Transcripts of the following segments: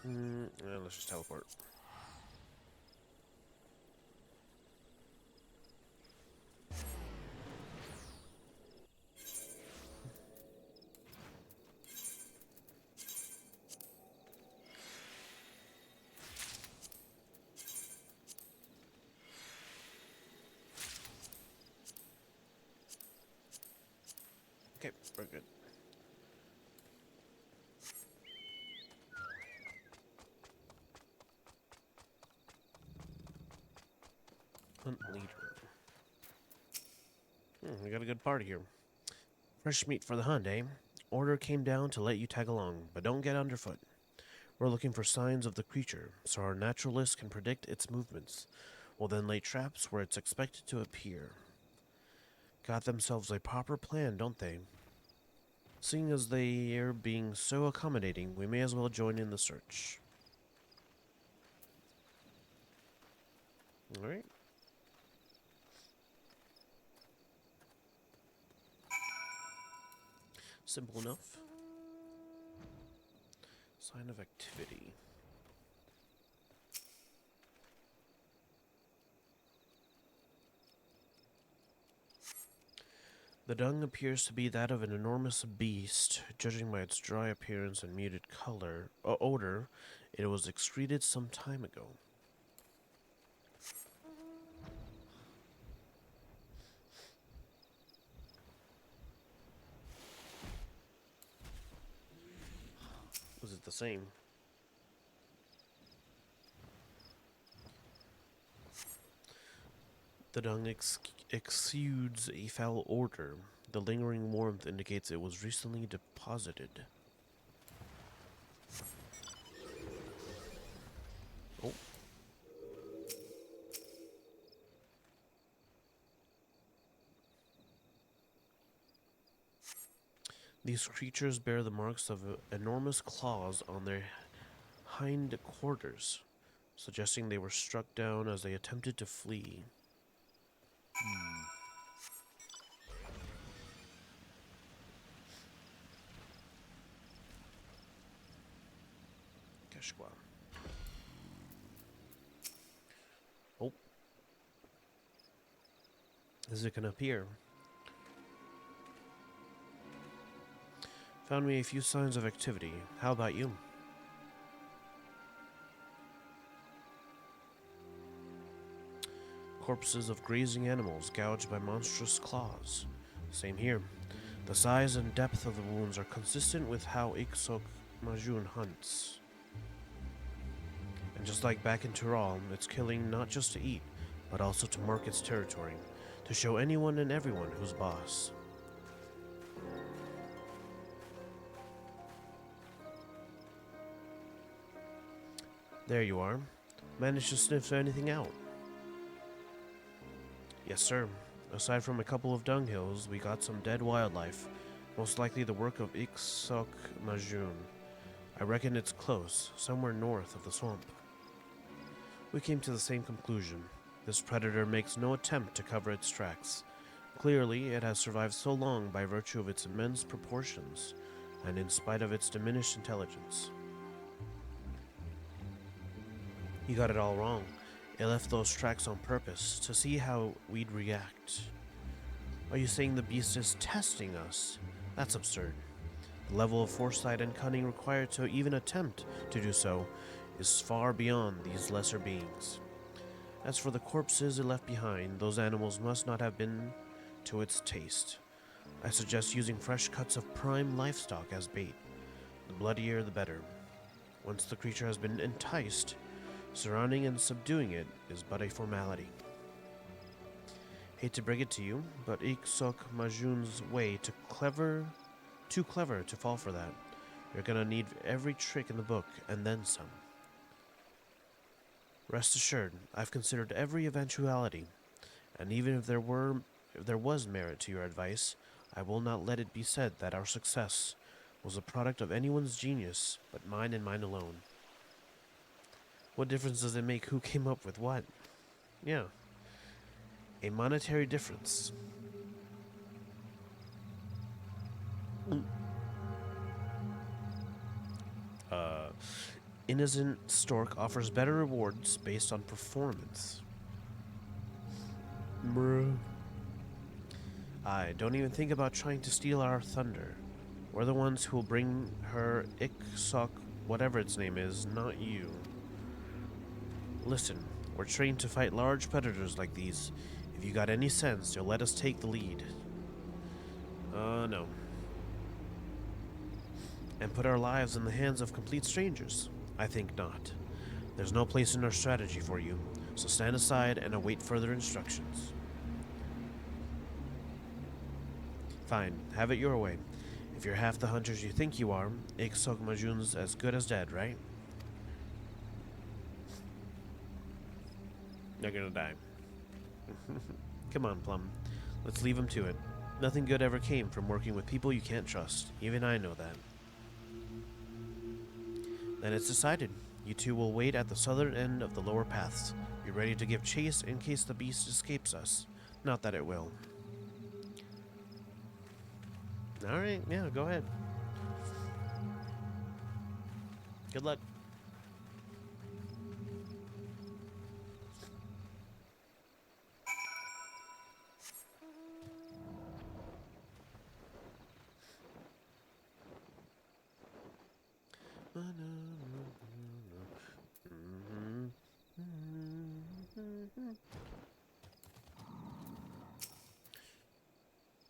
Let's just teleport. Okay, we're good. Hunt leader. We got a good party here. Fresh meat for the hunt, eh? Order came down to let you tag along, but don't get underfoot. We're looking for signs of the creature, so our naturalists can predict its movements. We'll then lay traps where it's expected to appear. Got themselves a proper plan, don't they? Seeing as they are being so accommodating, we may as well join in the search. Alright. Simple enough. Sign of activity. The dung appears to be that of an enormous beast. Judging by its dry appearance and muted odor, it was excreted some time ago. Was it the same? The dung exudes a foul odor. The lingering warmth indicates it was recently deposited. Oh. These creatures bear the marks of enormous claws on their hind quarters, suggesting they were struck down as they attempted to flee. Keshwa. Oh. Is it gonna appear? Found me a few signs of activity. How about you? Corpses of grazing animals gouged by monstrous claws. Same here. The size and depth of the wounds are consistent with how Iksok Majun hunts. And just like back in Tural, it's killing not just to eat, but also to mark its territory, to show anyone and everyone who's boss. There you are. Managed to sniff anything out? Yes, sir. Aside from a couple of dunghills, we got some dead wildlife, most likely the work of Iksok Majun. I reckon it's close, somewhere north of the swamp. We came to the same conclusion. This predator makes no attempt to cover its tracks. Clearly, it has survived so long by virtue of its immense proportions, and in spite of its diminished intelligence. You got it all wrong. It left those tracks on purpose, to see how we'd react. Are you saying the beast is testing us? That's absurd. The level of foresight and cunning required to even attempt to do so is far beyond these lesser beings. As for the corpses it left behind, those animals must not have been to its taste. I suggest using fresh cuts of prime livestock as bait. The bloodier the better. Once the creature has been enticed, surrounding and subduing it is but a formality. Hate to break it to you, but Iksok Majun's way too clever to fall for that. You're gonna need every trick in the book, and then some. Rest assured, I've considered every eventuality, and even if there was merit to your advice, I will not let it be said that our success was a product of anyone's genius, but mine and mine alone. What difference does it make who came up with what? Yeah. A monetary difference. innocent stork offers better rewards based on performance. Bruh. I don't even think about trying to steal our thunder. We're the ones who will bring her Iksok, whatever its name is, not you. Listen, we're trained to fight large predators like these. If you got any sense, you'll let us take the lead. No. And put our lives in the hands of complete strangers? I think not. There's no place in our strategy for you, so stand aside and await further instructions. Fine, have it your way. If you're half the hunters you think you are, Iksok Majun's as good as dead, right? They're gonna die. Come on, Plum. Let's leave him to it. Nothing good ever came from working with people you can't trust. Even I know that. Then it's decided. You two will wait at the southern end of the lower paths. Be ready to give chase in case the beast escapes us. Not that it will. Alright, yeah, go ahead. Good luck.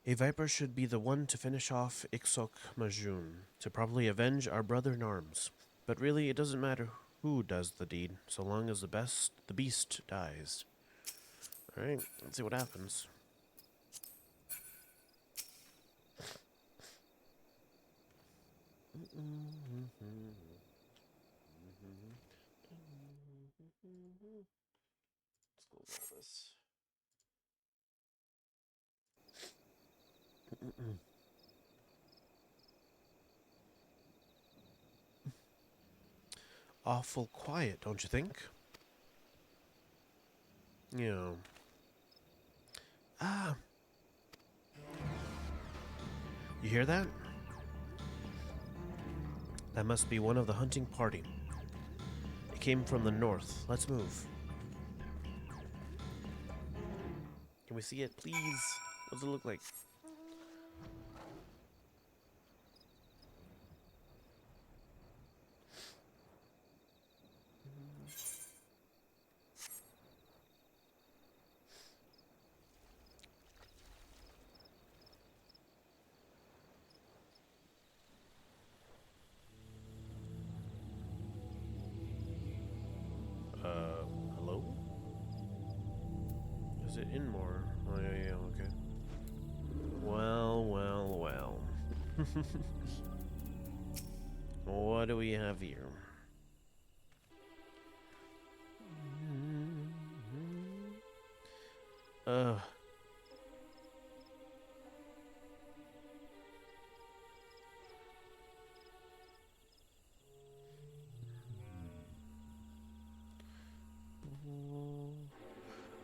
A viper should be the one to finish off Iksok Majun, to properly avenge our brother in arms. But really, it doesn't matter who does the deed, so long as the beast dies. Alright, let's see what happens. Let's go over this. Awful quiet, don't you think? Yeah. Ah! You hear that? That must be one of the hunting party. It came from the north. Let's move. Can we see it, please? What does it look like? Hello? Is it in more? Oh, yeah, okay. Well, well, well. What do we have here? Uh.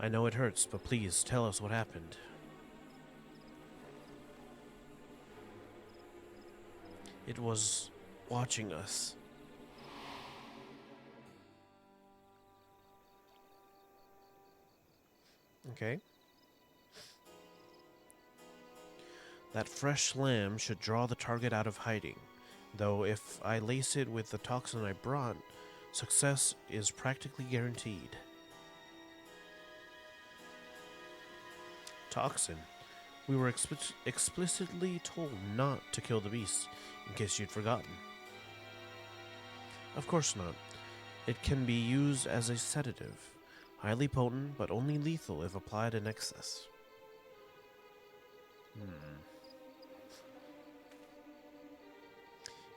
I know it hurts, but please tell us what happened. It was watching us. Okay. That fresh lamb should draw the target out of hiding, though if I lace it with the toxin I brought, success is practically guaranteed. Toxin? We were explicitly told not to kill the beast, in case you'd forgotten. Of course not. It can be used as a sedative. Highly potent, but only lethal if applied in excess.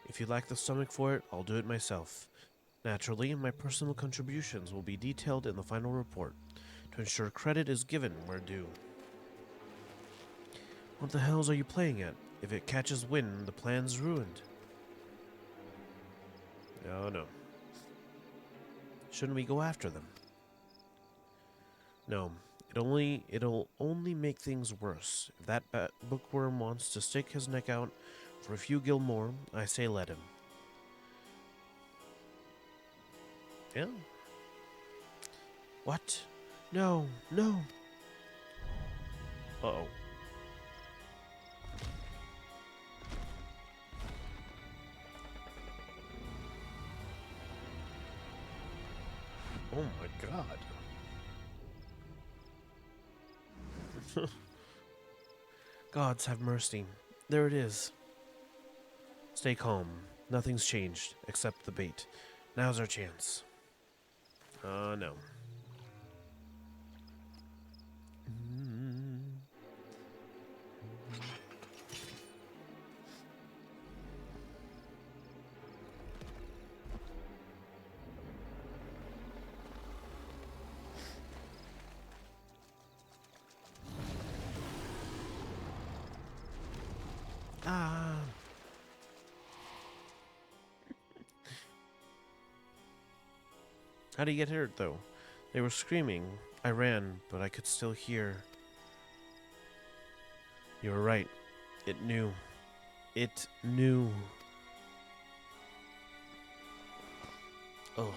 If you lack the stomach for it, I'll do it myself. Naturally, my personal contributions will be detailed in the final report, to ensure credit is given where due. What the hells are you playing at? If it catches wind, the plan's ruined. Oh no. Shouldn't we go after them? No. It'll only make things worse. If that bookworm wants to stick his neck out for a few gil more, I say let him. Yeah. What? No, no. Uh-oh. Oh my god. Gods have mercy. There it is. Stay calm. Nothing's changed, except the bait. Now's our chance. No. Ah. How did he get hurt, though? They were screaming. I ran, but I could still hear. You were right. It knew. It knew. Oh.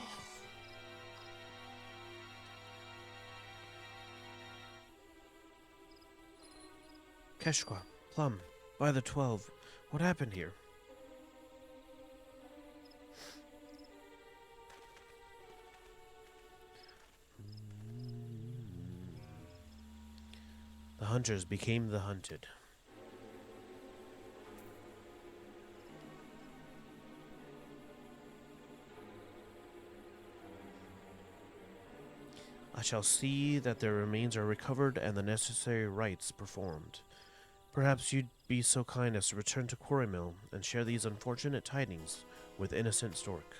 Keshwa, Plum, by the 12. What happened here? The hunters became the hunted. I shall see that their remains are recovered and the necessary rites performed. Perhaps you'd be so kind as to return to Quarry Mill and share these unfortunate tidings with innocent Stork.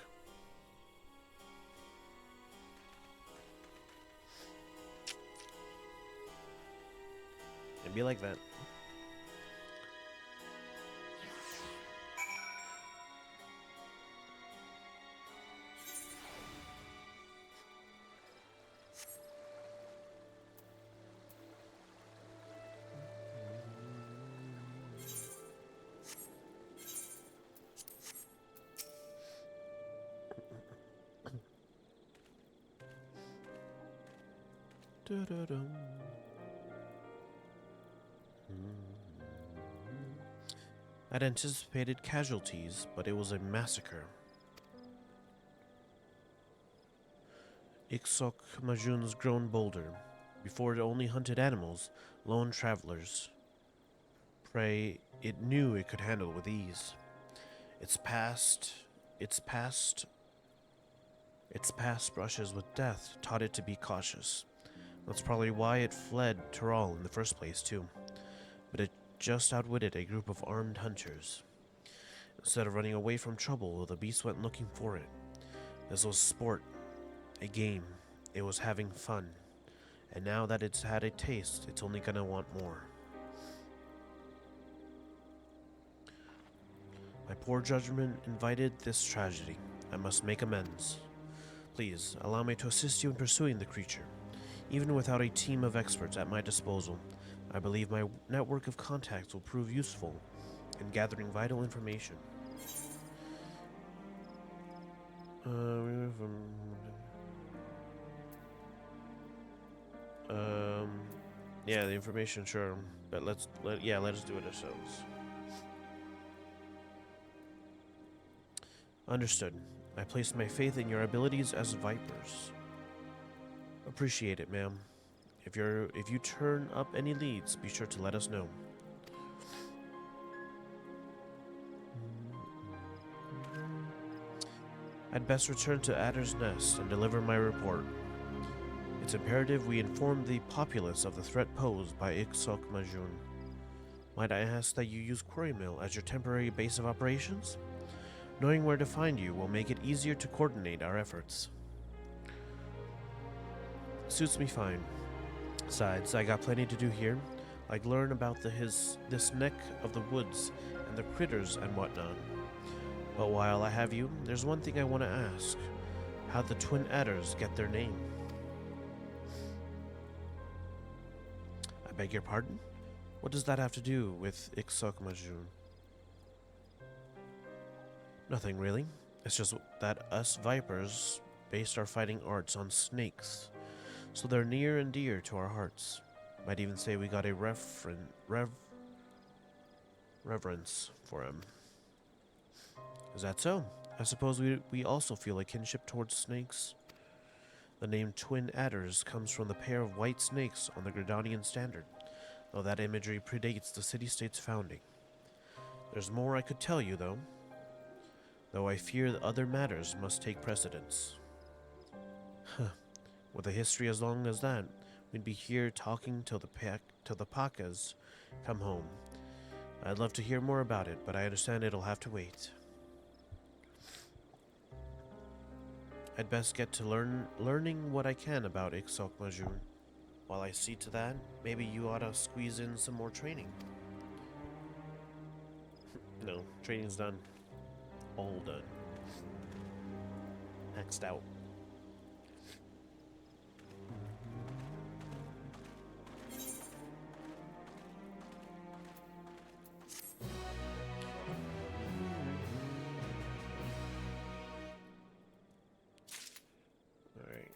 It'd be like that. Dun-dun-dun. I'd anticipated casualties, but it was a massacre. Iksok Majun's grown bolder. Before it only hunted animals, lone travelers. Prey it knew it could handle with ease. Its past brushes with death taught it to be cautious. That's probably why it fled Tyrol in the first place, too. But it just outwitted a group of armed hunters. Instead of running away from trouble, the beast went looking for it. This was sport, a game. It was having fun. And now that it's had a taste, it's only gonna want more. My poor judgment invited this tragedy. I must make amends. Please, allow me to assist you in pursuing the creature. Even without a team of experts at my disposal, I believe my network of contacts will prove useful in gathering vital information. Yeah, the information, sure, but let us do it ourselves. Understood. I place my faith in your abilities as vipers. Appreciate it, ma'am. If you turn up any leads, be sure to let us know. I'd best return to Adder's Nest and deliver my report. It's imperative we inform the populace of the threat posed by Iksok Majun. Might I ask that you use Quarry Mill as your temporary base of operations? Knowing where to find you will make it easier to coordinate our efforts. Suits me fine. Besides, I got plenty to do here, like learn about this neck of the woods and the critters and whatnot. But while I have you, there's one thing I want to ask. How'd the twin adders get their name? I beg your pardon? What does that have to do with Iksok Majun? Nothing really. It's just that us vipers based our fighting arts on snakes, so they're near and dear to our hearts. Might even say we got a reverence for him. Is that so? I suppose we also feel a kinship towards snakes. The name Twin Adders comes from the pair of white snakes on the Gridanian standard, though that imagery predates the city-state's founding. There's more I could tell you, though I fear that other matters must take precedence. With a history as long as that, we'd be here talking till the Pakas come home. I'd love to hear more about it, but I understand it'll have to wait. I'd best get to learning what I can about Ixok Majun. While I see to that, maybe you ought to squeeze in some more training. No, training's done. All done. Maxed out. Alright.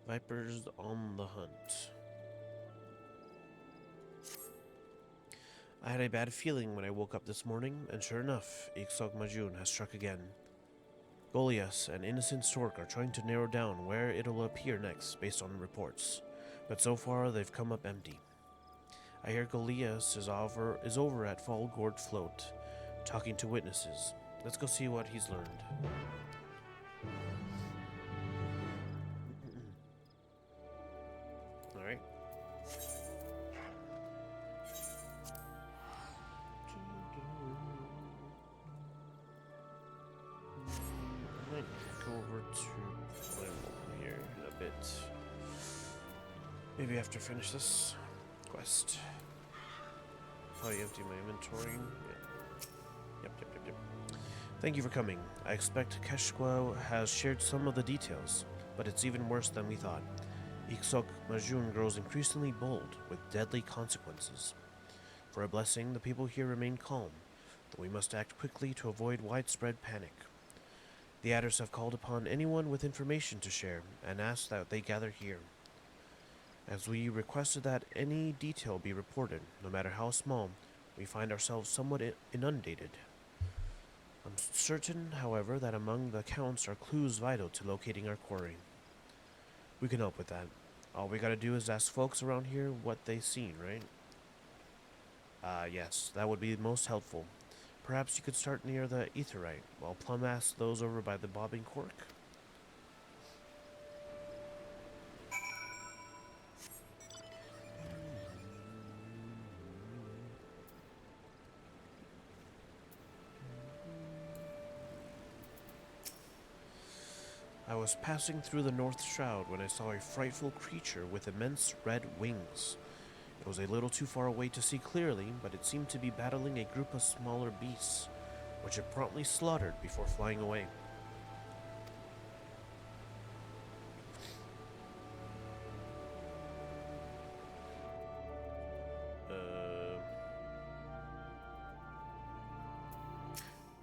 Vipers on the hunt. I had a bad feeling when I woke up this morning, and sure enough, Ixok Majun has struck again. Goliath and Innocent Stork are trying to narrow down where it'll appear next based on reports, but so far they've come up empty. I hear Goliath is over at Fall Gourd Float, talking to witnesses. Let's go see what he's learned. Alright. I might go over to Flammable here in a bit. Maybe after I finish this quest. Probably empty my inventory. Yep. Thank you for coming. I expect Keshqua has shared some of the details, but it's even worse than we thought. Ixok Majun grows increasingly bold, with deadly consequences. For a blessing, the people here remain calm, though we must act quickly to avoid widespread panic. The Adders have called upon anyone with information to share, and asked that they gather here. As we requested that any detail be reported, no matter how small, we find ourselves somewhat inundated. I'm certain, however, that among the accounts are clues vital to locating our quarry. We can help with that. All we gotta do is ask folks around here what they've seen, right? Yes, that would be most helpful. Perhaps you could start near the Aetheryte, while Plum asks those over by the Bobbing Cork. I was passing through the North Shroud when I saw a frightful creature with immense red wings. It was a little too far away to see clearly, but it seemed to be battling a group of smaller beasts, which it promptly slaughtered before flying away.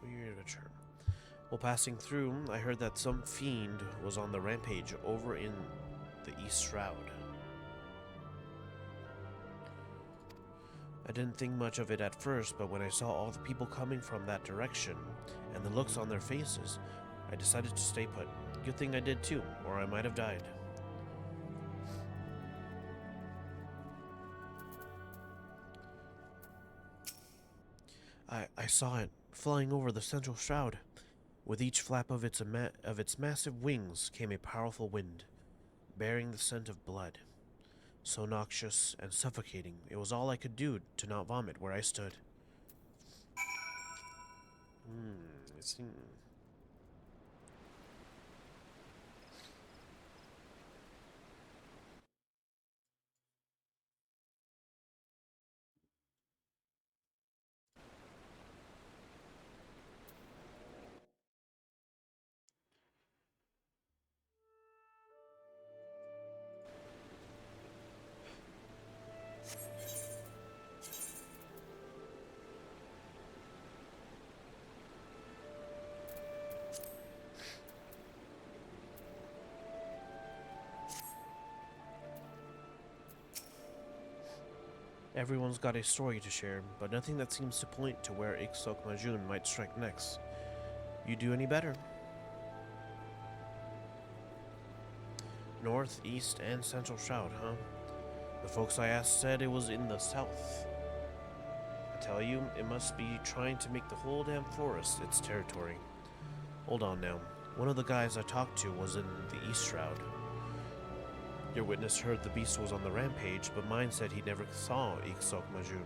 Weird adventure. While passing through, I heard that some fiend was on the rampage over in the East Shroud. I didn't think much of it at first, but when I saw all the people coming from that direction, and the looks on their faces, I decided to stay put. Good thing I did too, or I might have died. I saw it, flying over the central shroud. With each flap of its massive wings came a powerful wind, bearing the scent of blood. So noxious and suffocating, it was all I could do to not vomit where I stood. I see. Everyone's got a story to share, but nothing that seems to point to where Iksok Majun might strike next. You do any better? North, East, and Central Shroud, huh? The folks I asked said it was in the south. I tell you, it must be trying to make the whole damn forest its territory. Hold on now. One of the guys I talked to was in the East Shroud. Your witness heard the beast was on the rampage, but mine said he never saw Iksok Majun,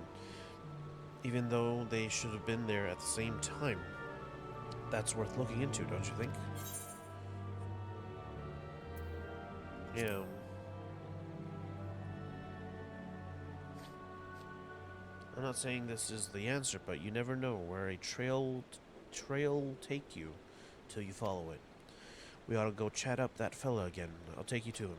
even though they should have been there at the same time. That's worth looking into, don't you think? Yeah. I'm not saying this is the answer, but you never know where a trail take you till you follow it. We ought to go chat up that fella again. I'll take you to him.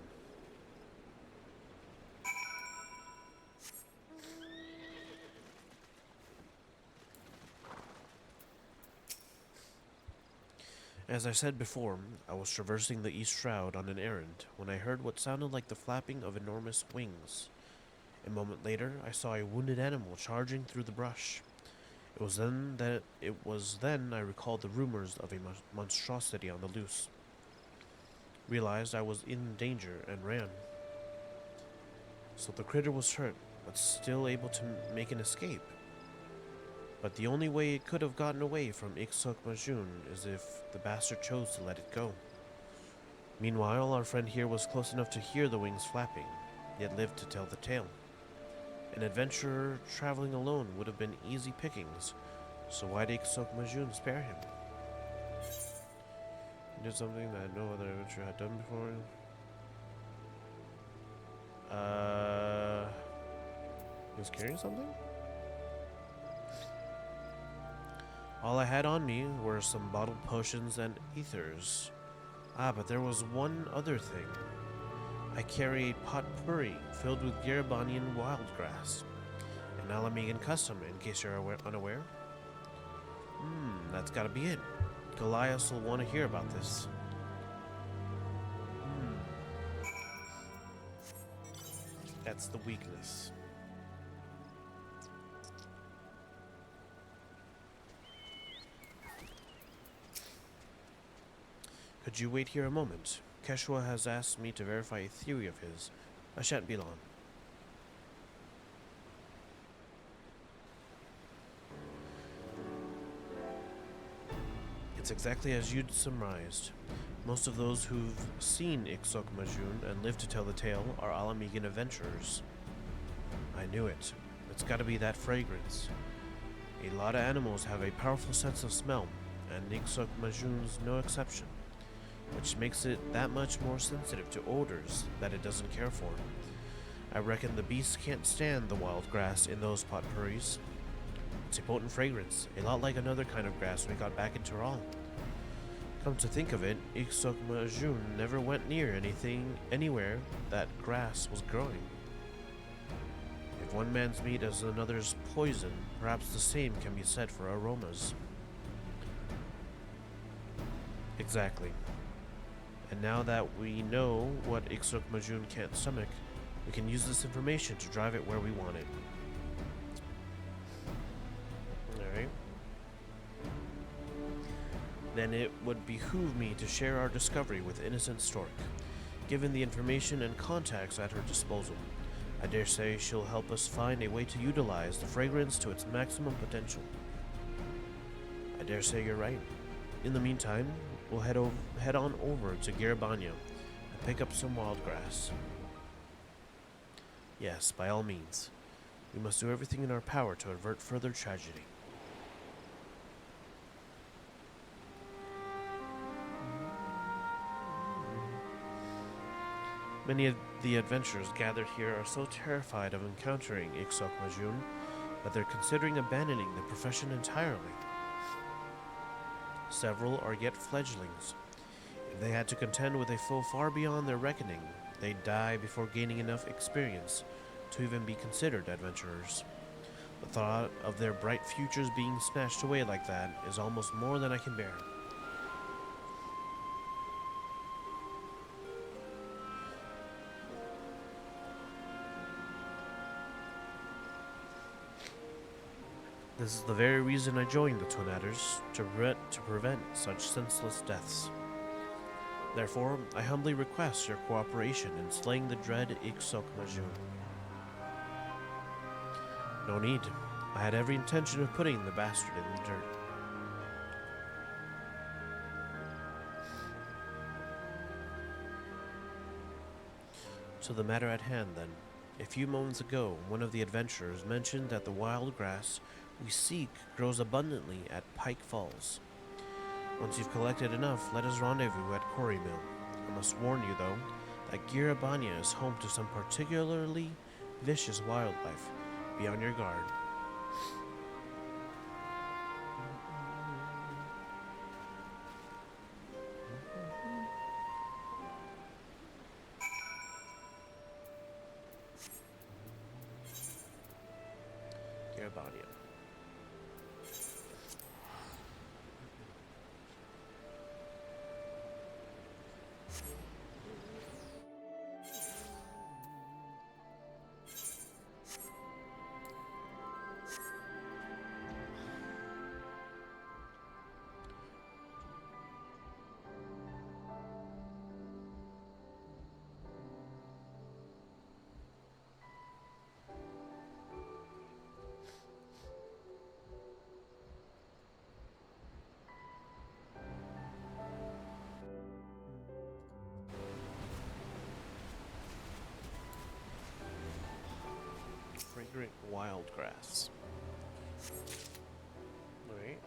As I said before, I was traversing the East Shroud on an errand when I heard what sounded like the flapping of enormous wings. A moment later, I saw a wounded animal charging through the brush. It was then I recalled the rumors of a monstrosity on the loose. Realized I was in danger and ran. So the critter was hurt, but still able to make an escape. But the only way it could have gotten away from Iksok Majun is if the bastard chose to let it go. Meanwhile, our friend here was close enough to hear the wings flapping, yet lived to tell the tale. An adventurer traveling alone would have been easy pickings, so why did Iksok Majun spare him? He did something that no other adventurer had done before. He was carrying something? All I had on me were some bottled potions and ethers. But there was one other thing. I carry a potpourri filled with Garabanian wildgrass. An Alamegan custom, in case you're unaware. That's gotta be it. Goliath will want to hear about this. That's the weakness. Could you wait here a moment? Keshua has asked me to verify a theory of his. I shan't be long. It's exactly as you'd surmised. Most of those who've seen Iksok Majun and lived to tell the tale are Alamegan adventurers. I knew it. It's gotta be that fragrance. A lot of animals have a powerful sense of smell, and Iksok Majun's no exception, which makes it that much more sensitive to odors that it doesn't care for. I reckon the beast can't stand the wild grass in those potpourris. It's a potent fragrance, a lot like another kind of grass we got back in Tural. Come to think of it, Iksok Majun never went near anywhere that grass was growing. If one man's meat is another's poison, perhaps the same can be said for aromas. Exactly. And now that we know what Iksok Majun can't stomach, we can use this information to drive it where we want it. Alright. Then it would behoove me to share our discovery with Innocent Stork. Given the information and contacts at her disposal, I dare say she'll help us find a way to utilize the fragrance to its maximum potential. I dare say you're right. In the meantime, we'll head on over to Garabania and pick up some wild grass. Yes, by all means. We must do everything in our power to avert further tragedy. Many of the adventurers gathered here are so terrified of encountering Iksok Majun that they're considering abandoning the profession entirely. Several are yet fledglings. If they had to contend with a foe far beyond their reckoning, they'd die before gaining enough experience to even be considered adventurers. The thought of their bright futures being snatched away like that is almost more than I can bear. This is the very reason I joined the Twin Adders, to prevent such senseless deaths. Therefore, I humbly request your cooperation in slaying the dread Iksok Majun. No need. I had every intention of putting the bastard in the dirt. To the matter at hand, then. A few moments ago, one of the adventurers mentioned that the wild grass we seek grows abundantly at Pike Falls. Once you've collected enough, let us rendezvous at Quarry Mill. I must warn you, though, that Girabanya is home to some particularly vicious wildlife. Be on your guard. Girabanya. Fragrant wild grass. Alright.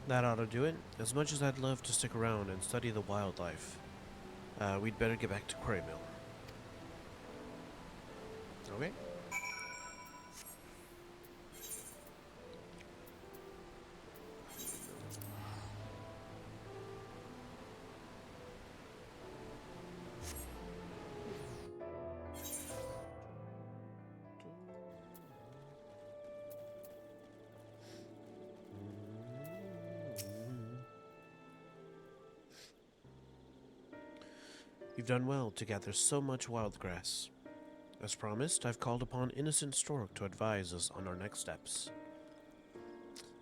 That ought to do it. As much as I'd love to stick around and study the wildlife, we'd better get back to Quarry Mill. Okay? You've done well to gather so much wild grass. As promised, I've called upon Innocent Stork to advise us on our next steps.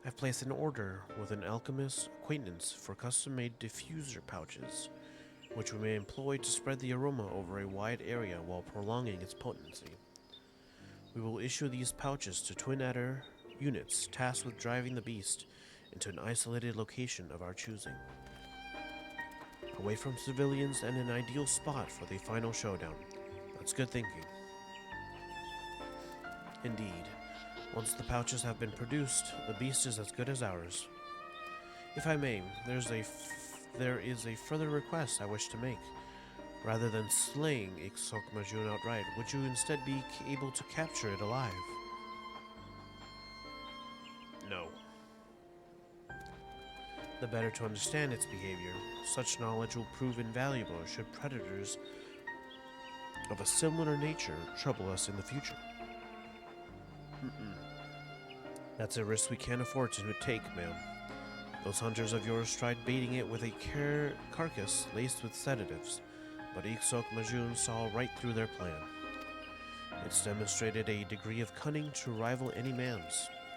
I've placed an order with an alchemist acquaintance for custom-made diffuser pouches, which we may employ to spread the aroma over a wide area while prolonging its potency. We will issue these pouches to Twin Adder units tasked with driving the beast into an isolated location of our choosing, away from civilians and an ideal spot for the final showdown. That's good thinking. Indeed, once the pouches have been produced, the beast is as good as ours. If I may, there is a further request I wish to make. Rather than slaying Iksok Majun outright, would you instead be able to capture it alive? No. The better to understand its behavior, such knowledge will prove invaluable should predators of a similar nature trouble us in the future. That's a risk we can't afford to take, ma'am. Those hunters of yours tried baiting it with a carcass laced with sedatives, but Iksok Majun saw right through their plan. It's demonstrated a degree of cunning to rival any man's.